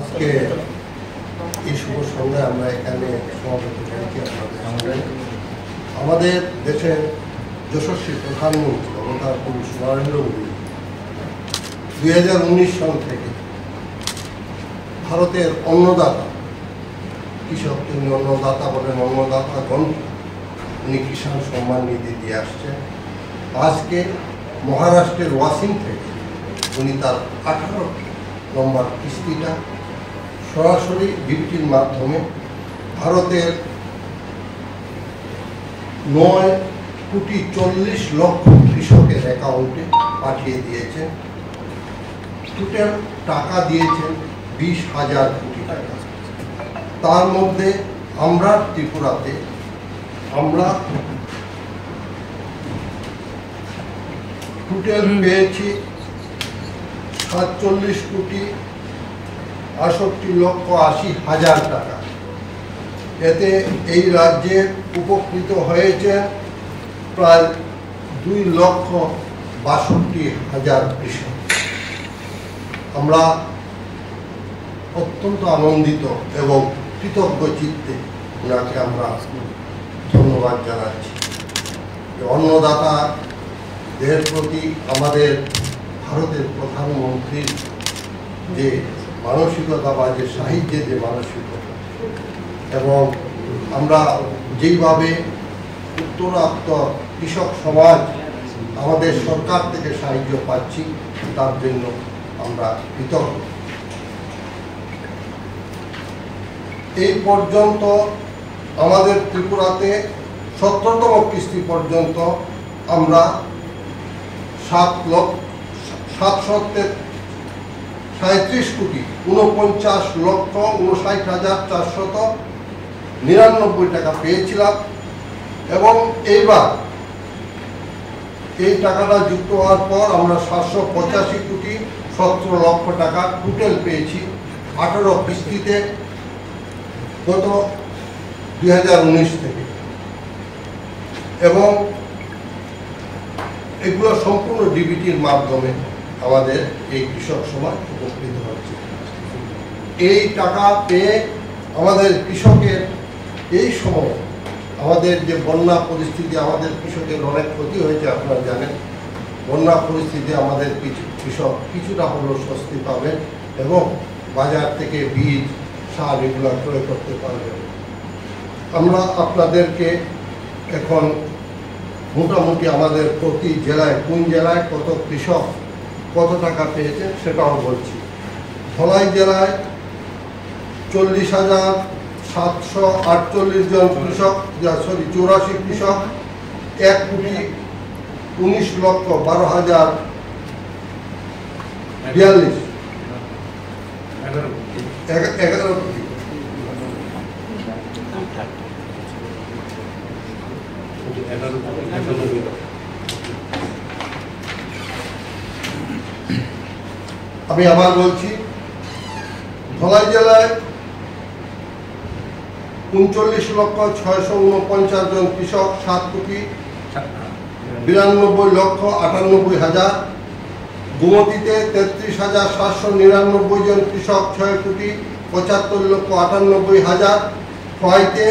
আজকে এই শুভ সন্ধ্যায় আমরা এখানে সমাবেত হয়েছি আপনাদের আমাদের দেশের যশস্বী প্রধানমন্ত্রী অবতার পুরুষ নরেন্দ্র মোদী 2019 সাল থেকে ভারতের অন্নদাতা কৃষক, তিনি অন্নদাতা বলেন, অন্নদাতা গ্রন্থ উনি কিষাণ সম্মান নিধি দিয়ে আসছেন। আজকে মহারাষ্ট্রের ওয়াসিং থেকে উনি তার 18 নম্বর কিস্তিটা সরাসরি ডিবিটির মাধ্যমে ভারতের 9,40,00,000 কৃষকের অ্যাকাউন্টে পাঠিয়ে দিয়েছেন। টোটাল টাকা দিয়েছেন 20,000 কোটি টাকা। তার মধ্যে আমরা ত্রিপুরাতে আমরা টোটাল পেয়েছি 47,68,80,000 টাকা। এতে এই রাজ্যের উপকৃত হয়েছে প্রায় 2,62,000 কৃষক। আমরা অত্যন্ত আনন্দিত এবং কৃতজ্ঞ চিত্তে ওনাকে আমরা ধন্যবাদ জানাচ্ছি। অন্নদাতাদের প্রতি আমাদের ভারতের প্রধানমন্ত্রীর যে মানসিকতা বা যে সাহিত্যের যে মানসিকতা, এবং আমরা যেইভাবে উত্তরাত্তর কৃষক সমাজ আমাদের সরকার থেকে সাহায্য পাচ্ছি, তার জন্য আমরা কৃতজ্ঞ। এই পর্যন্ত আমাদের ত্রিপুরাতে 17তম কিস্তি পর্যন্ত আমরা 7,37,49,59,499 টাকা পেয়েছিলাম, এবং এইবার এই টাকাটা যুক্ত হওয়ার পর আমরা 785,17,00,000 টাকা টোটাল পেয়েছি 18 কিস্তিতে গত 2019 থেকে, এবং এগুলো সম্পূর্ণ ডিবিটির মাধ্যমে আমাদের এই কৃষক সমাজ উপকৃত হচ্ছে। এই টাকা পেয়ে আমাদের কৃষকের এই সময় আমাদের যে বন্যা পরিস্থিতি, আমাদের কৃষকের অনেক ক্ষতি হয়েছে, আপনারা জানেন। বন্যা পরিস্থিতি আমাদের কৃষক কিছুটা হলেও স্বস্তি পাবেন এবং বাজার থেকে বীজ, সার এগুলো ক্রয় করতে পারবেন। আমরা আপনাদেরকে এখন মোটামুটি আমাদের প্রতি জেলায় কোন জেলায় কত কৃষক কত টাকা পেয়েছে সেটাও বলছি। ধলাই জেলায় 40,748 জন কৃষক, 84 কৃষক 1,19,12,042 11 কোটি। আমি আবার বলছি, ধলাই জেলায় 39,649 জন কৃষক 7,92,98,000। গোমতীতে 33,799 জন কৃষক 6,75,98,000। খোয়াইতে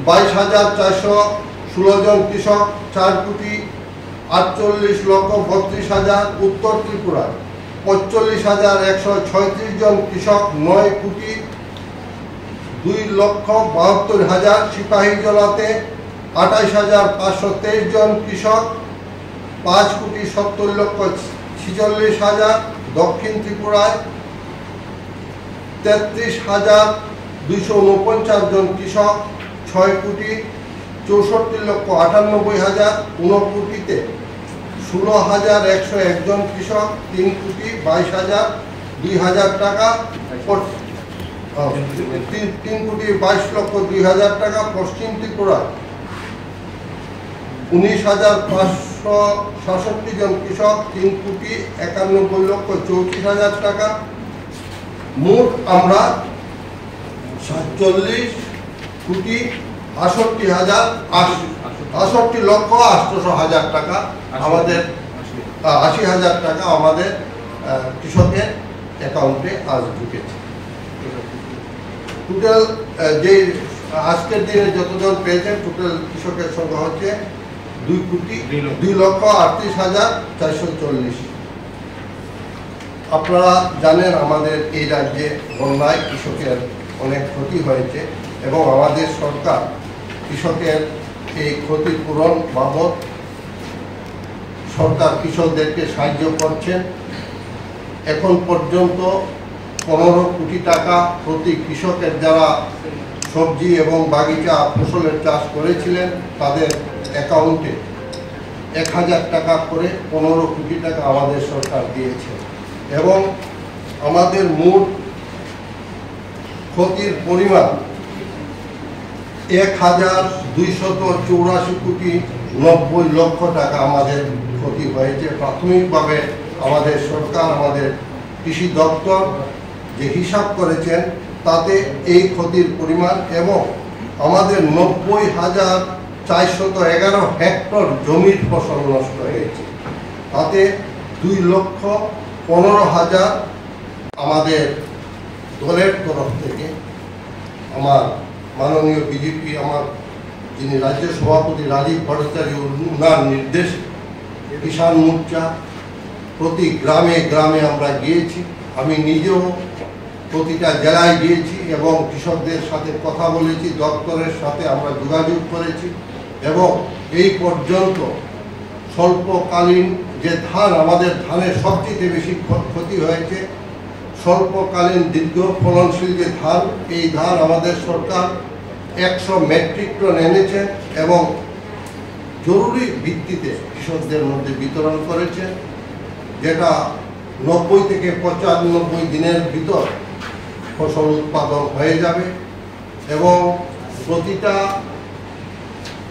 22,416 জন কৃষক 4,48,32,000। উত্তর ত্রিপুরায় 45,136 জন কৃষক 9,02,72,000। সিপাহীজলাতে 28,523 জন কৃষক 5,70,46,000। দক্ষিণ ত্রিপুরায় 33,249 জন কৃষক 6,64,98,000। ঊনকোটিতে 16,101 জন কৃষক 3,22,000 টাকা 3,22,02,000 টাকা। পশ্চিম ত্রিপুরায় 19,566 জন কৃষক 3,91,34,000 টাকা। মোট আমরা 47,68,000 টাকা আমাদের 80,000 টাকা আমাদের কৃষকের অ্যাকাউন্টে আজ ঢুকেছে। টোটাল যে আজকের দিনে যতজন পেয়েছেন টোটাল কৃষকের সংখ্যা হচ্ছে 2,38,440। আপনারা জানেন আমাদের এই রাজ্যে বন্যায় কৃষকের অনেক ক্ষতি হয়েছে এবং আমাদের সরকার কৃষকের এই ক্ষতিপূরণ বাবদ সরকার কৃষকদেরকে সাহায্য করছেন। এখন পর্যন্ত 15 কোটি টাকা প্রতি কৃষকের যারা সবজি এবং বাগিচা ফসলের চাষ করেছিলেন তাদের অ্যাকাউন্টে 1000 টাকা করে 15 কোটি টাকা আমাদের সরকার দিয়েছে এবং আমাদের মোট ক্ষতির পরিমাণ 1,284 কোটি 90 লক্ষ টাকা আমাদের ক্ষতি হয়েছে। প্রাথমিকভাবে আমাদের সরকার আমাদের কৃষি দপ্তর যে হিসাব করেছেন তাতে এই ক্ষতির পরিমাণ এবং আমাদের 90,411 হেক্টর জমির ফসল নষ্ট হয়েছে, তাতে 2,15,000 আমাদের দলের তরফ থেকে আমার মাননীয় বিজেপি আমার যিনি রাজ্য সভাপতি রাজীব ভট্টাচার্য ওনার নির্দেশে কিষাণ মোর্চা প্রতি গ্রামে গ্রামে আমরা গিয়েছি। আমি নিজেও প্রতিটা জেলায় গিয়েছি এবং কৃষকদের সাথে কথা বলেছি, দপ্তরের সাথে আমরা যোগাযোগ করেছি এবং এই পর্যন্ত স্বল্পকালীন যে ধান আমাদের ধানের সবচেয়ে বেশি ক্ষতি হয়েছে, স্বল্পকালীন দীর্ঘ ফলনশীল যে ধান এই ধান আমাদের সরকার 100 মেট্রিক টন এনেছে এবং জরুরি ভিত্তিতে কৃষকদের মধ্যে বিতরণ করেছে, যেটা 90 থেকে 95 দিনের ভিতর ফসল উৎপাদন হয়ে যাবে এবং প্রতিটা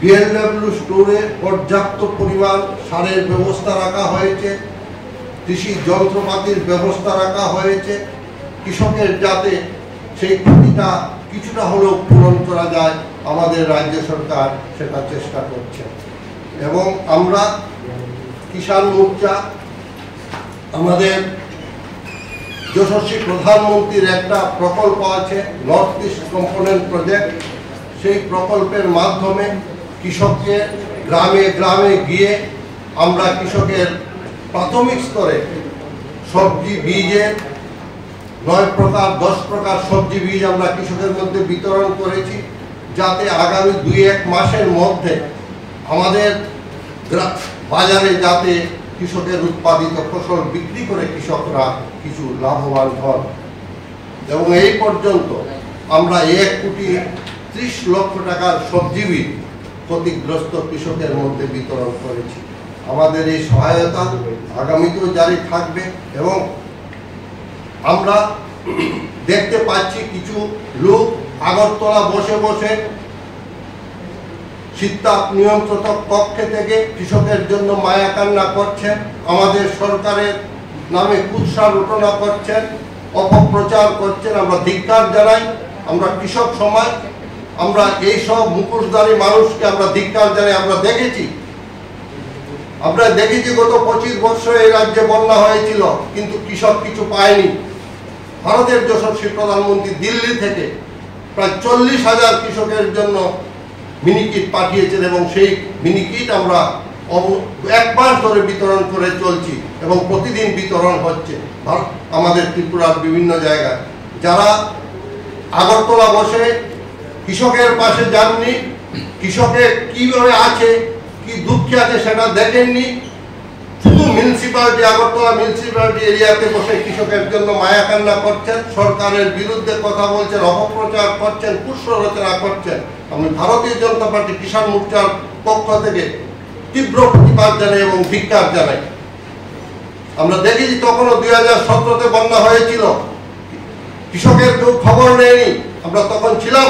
বিএলডব্লিউ স্টোরে পর্যাপ্ত পরিমাণ সারের ব্যবস্থা রাখা হয়েছে, কৃষি যন্ত্রপাতির ব্যবস্থা রাখা হয়েছে, কৃষকের যাতে সেই ক্ষতিটা কিছুটা হলেও পূরণ করা যায় আমাদের রাজ্য সরকার সেটা চেষ্টা করছে। এবং আমরা কিষাণ মোর্চা আমাদের যশস্বী প্রধানমন্ত্রীর একটা প্রকল্প আছে নর্থ ইস্ট কম্পোনেন্ট প্রজেক্ট, সেই প্রকল্পের মাধ্যমে কৃষককে গ্রামে গ্রামে গিয়ে আমরা কৃষকের প্রাথমিক স্তরে সবজি বীজের 9 প্রকার 10 প্রকার সবজি বীজ আমরা কৃষকের মধ্যে বিতরণ করেছি, যাতে আগামী 2-1 মাসের মধ্যে আমাদের বাজারে যাতে কৃষকের উৎপাদিত ফসল বিক্রি করে কৃষকরা কিছু লাভবান হন। এবং এই পর্যন্ত আমরা 1,30 লক্ষ টাকার সবজি বীজ ক্ষতিগ্রস্ত কৃষকের মধ্যে বিতরণ করেছি। আমাদের এই সহায়তা আগামীতেও জারি থাকবে এবং আমরা দেখতে পাচ্ছি কিছু লোক আগরতলা বসে বসে শীততাপ নিয়ন্ত্রিত কক্ষে থেকে কৃষকের জন্য মায়া কান্না করছেন, আমাদের সরকারের নামে কুৎসা রটনা করছেন, অপপ্রচার করছেন। আমরা ধিক্কার জানাই, আমরা কৃষক সমাজ, আমরা এই সব মুখোশধারী মানুষকে আমরা ধিক্কার জানাই। আমরা দেখেছি গত 25 বছর এই রাজ্যে বন্যা হয়েছিল কিন্তু কৃষক কিছু পায়নি। ভারতের যশস্বী প্রধানমন্ত্রী দিল্লি থেকে প্রায় 40,000 কৃষকের জন্য মিনিকিট পাঠিয়েছেন এবং সেই মিনিকিট আমরা 1 মাস ধরে বিতরণ করে চলছি এবং প্রতিদিন বিতরণ হচ্ছে আমাদের ত্রিপুরার বিভিন্ন জায়গায়। যারা আগরতলা বসে কৃষকের পাশে যাননি, কৃষকের কিভাবে আছে কি দুঃখে আছে সেটা দেখেননি, শুধু মিউনিসিপ্যালিটি আগরতলা মিউনিসিপ্যালিটি এরিয়াতে বসে কৃষকের জন্য মায়া কান্না করছেন, সরকারের বিরুদ্ধে কথা বলছেন, অপপ্রচার করছেন, কুৎসা রচনা করছেন। আমি ভারতীয় জনতা পার্টি কিষাণ মোর্চার পক্ষ থেকে তীব্র প্রতিবাদ জানাই এবং ধিক্কার জানাই। আমরা দেখেছি তখনও 2017-তে বন্যা হয়েছিল, কৃষকের কেউ খবর নেয়নি, আমরা তখন ছিলাম,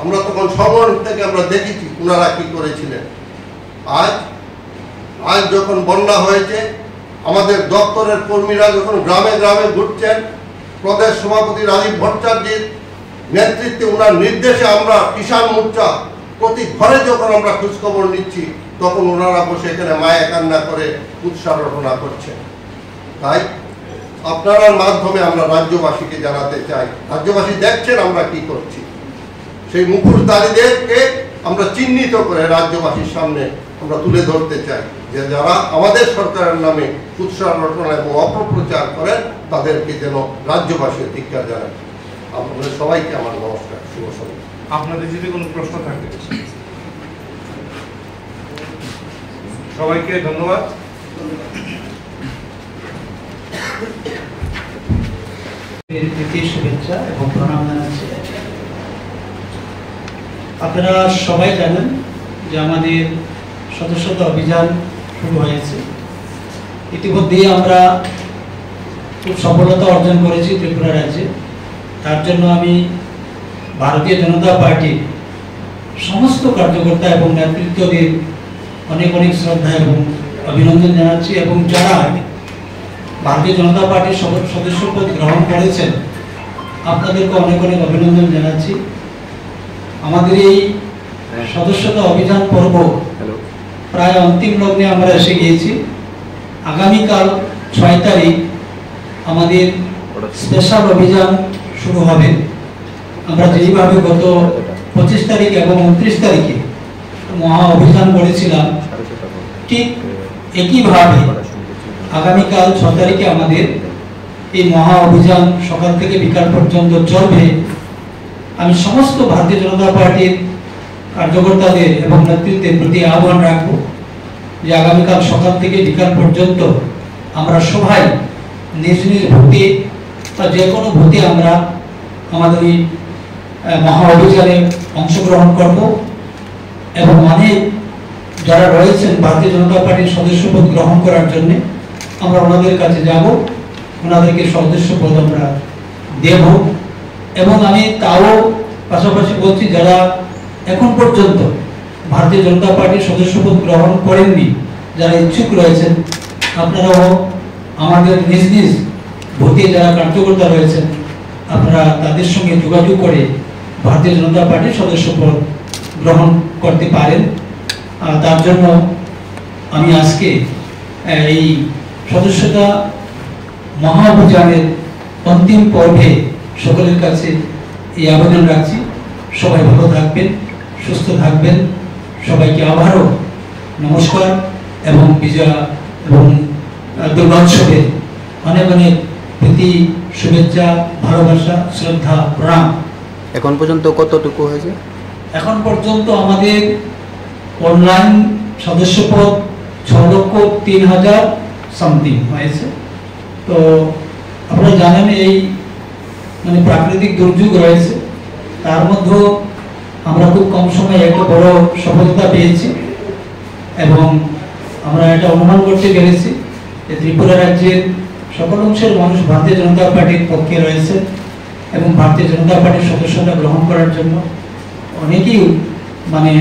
আমরা তখন সমর থেকে আমরা দেখেছি ওনারা কি করেছিলেন। আজ যখন বন্যা হয়েছে আমাদের দপ্তরের কর্মীরা যখন গ্রামে গ্রামে ঘুরছেন, প্রদেশ সভাপতি রাজীব ভট্টাচার্যের নেতৃত্বে ওনার নির্দেশে আমরা কিষাণ মোর্চা প্রতি ঘরে যখন আমরা খোঁজখবর নিচ্ছি তখন ওনারা বসে এখানে মায়া কান্না করে উৎসাহ রটনা করছেন। তাই আপনার মাধ্যমে আমরা রাজ্যবাসীকে জানাতে চাই, রাজ্যবাসী দেখছেন আমরা কি করছি, সেই মুখোশধারীদেরকে আমরা চিহ্নিত করে রাজ্যবাসীর সামনে আমরা তুলে ধরতে চাই যে যারা আমাদের সরকারের নামে কুৎসা রটনা এবং অপপ্রচার করেন তাদেরকে যেন রাজ্যবাসী ধিক্কার জানান। আপনাদের সবাইকে আমার নমস্কার, শুভ সন্ধ্যা। আপনাদের যদি কোনো প্রশ্ন থাকে, সবাইকে ধন্যবাদ। শুভেচ্ছা এবং প্রণাম জানাচ্ছি। আপনারা সবাই জানেন যে আমাদের সদস্যতা অভিযান শুরু হয়েছে। ইতিমধ্যে আমরা খুব সফলতা অর্জন করেছি ত্রিপুরা রাজ্যে। তার জন্য আমি ভারতীয় জনতা পার্টির সমস্ত কার্যকর্তা এবং নেতৃত্বদের অনেক অনেক শ্রদ্ধা এবং অভিনন্দন জানাচ্ছি, এবং যারা ভারতীয় জনতা পার্টির সদস্যপদ গ্রহণ করেছেন আপনাদেরকে অনেক অনেক অভিনন্দন জানাচ্ছি। আমাদের এই সদস্যতা অভিযান পর্ব প্রায় অন্তিম লগ্নে আমরা এসে গিয়েছি। আগামীকাল 6 তারিখ আমাদের স্পেশাল অভিযান শুরু হবে। আমরা যেইভাবে গত 25 তারিখ এবং 29 তারিখে মহা অভিযান করেছিলাম, ঠিক একইভাবে আগামীকাল 6 তারিখে আমাদের এই মহা অভিযান সকাল থেকে বিকাল পর্যন্ত চলবে। আমি সমস্ত ভারতীয় জনতা পার্টির কার্যকর্তাদের এবং নেতৃত্বের প্রতি আহ্বান রাখব যে আগামীকাল সকাল থেকে বিকাল পর্যন্ত আমরা সবাই নিজ নিজ ভোটে বা যে কোনো ভোটে আমরা আমাদের এই মহা অভিযানে অংশগ্রহণ করব, এবং অনেক যারা রয়েছেন ভারতীয় জনতা পার্টির সদস্যপদ গ্রহণ করার জন্য আমরা ওনাদের কাছে যাব, ওনাদেরকে সদস্যপদ আমরা দেব। এবং আমি তাও পাশাপাশি বলছি যারা এখন পর্যন্ত ভারতীয় জনতা পার্টির সদস্যপদ গ্রহণ করেননি, যারা ইচ্ছুক রয়েছেন, আপনারাও আমাদের নিজ নিজ ভোটে যারা কার্যকর্তা রয়েছেন আপনারা তাদের সঙ্গে যোগাযোগ করে ভারতীয় জনতা পার্টির সদস্যপদ গ্রহণ করতে পারেন। তার জন্য আমি আজকে এই সদস্যতা মহা অভিযানের অন্তিম পর্বে সকলের কাছে এই আবেদন রাখছি, সবাই ভালো থাকবেন, সুস্থ থাকবেন। সবাইকে আবারও নমস্কার এবং বিজয়া এবং দুর্গোৎসবের অনেক অনেক প্রীতি, শুভেচ্ছা, ভালোবাসা, শ্রদ্ধা, প্রণাম। এখন পর্যন্ত কতটুকু হয়েছে? এখন পর্যন্ত আমাদের অনলাইন সদস্যপদ 6,03,000 সামথিং হয়েছে। তো আপনারা জানেন এই মানে প্রাকৃতিক দুর্যোগ রয়েছে, তার মধ্যেও আমরা খুব কম সময়ে একটা বড় সফলতা পেয়েছি, এবং আমরা এটা অনুমান করতে পেরেছি যে ত্রিপুরা রাজ্যের সকল অংশের মানুষ ভারতীয় জনতা পার্টির পক্ষে রয়েছে, এবং ভারতীয় জনতা পার্টির সদস্যতা গ্রহণ করার জন্য অনেকেই মানে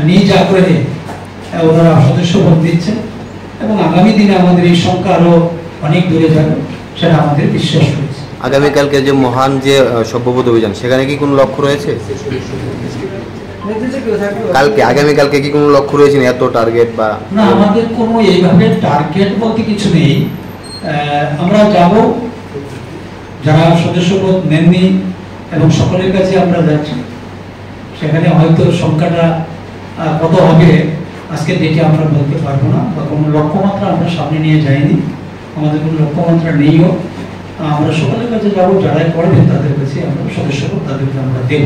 নিজ আগ্রহে ওনারা সদস্যপদ দিচ্ছেন, এবং আগামী দিনে আমাদের এই সংখ্যা আরো অনেক দূরে যাবে সেটা আমাদের বিশ্বাস রয়েছে। আগামীকালকে যে মহান যে সভ্যবোধ অভিযান, সেখানে কি কোনো লক্ষ্য রয়েছে? আগামীকালকে কি কোনো লক্ষ্য রয়েছে না, এত টার্গেট বা? না, আমাদের কোনো এইভাবে টার্গেট বলতে কিছু নেই। আমরা যাব, যারা সদস্যপদ নেননি এবং সকলের কাছে আমরা যাচ্ছি, সেখানে হয়তো সংখ্যাটা কত হবে আজকে ডেটে আমরা বলতে পারবো না, বা কোনো লক্ষ্যমাত্রা আমরা সামনে নিয়ে যাইনি, আমাদের কোনো লক্ষ্যমাত্রা নেইও। আমরা সকলের কাছে যাবো, যারাই করবেন তাদের কাছে আমরা সদস্যপদ তাদেরকে আমরা দেব।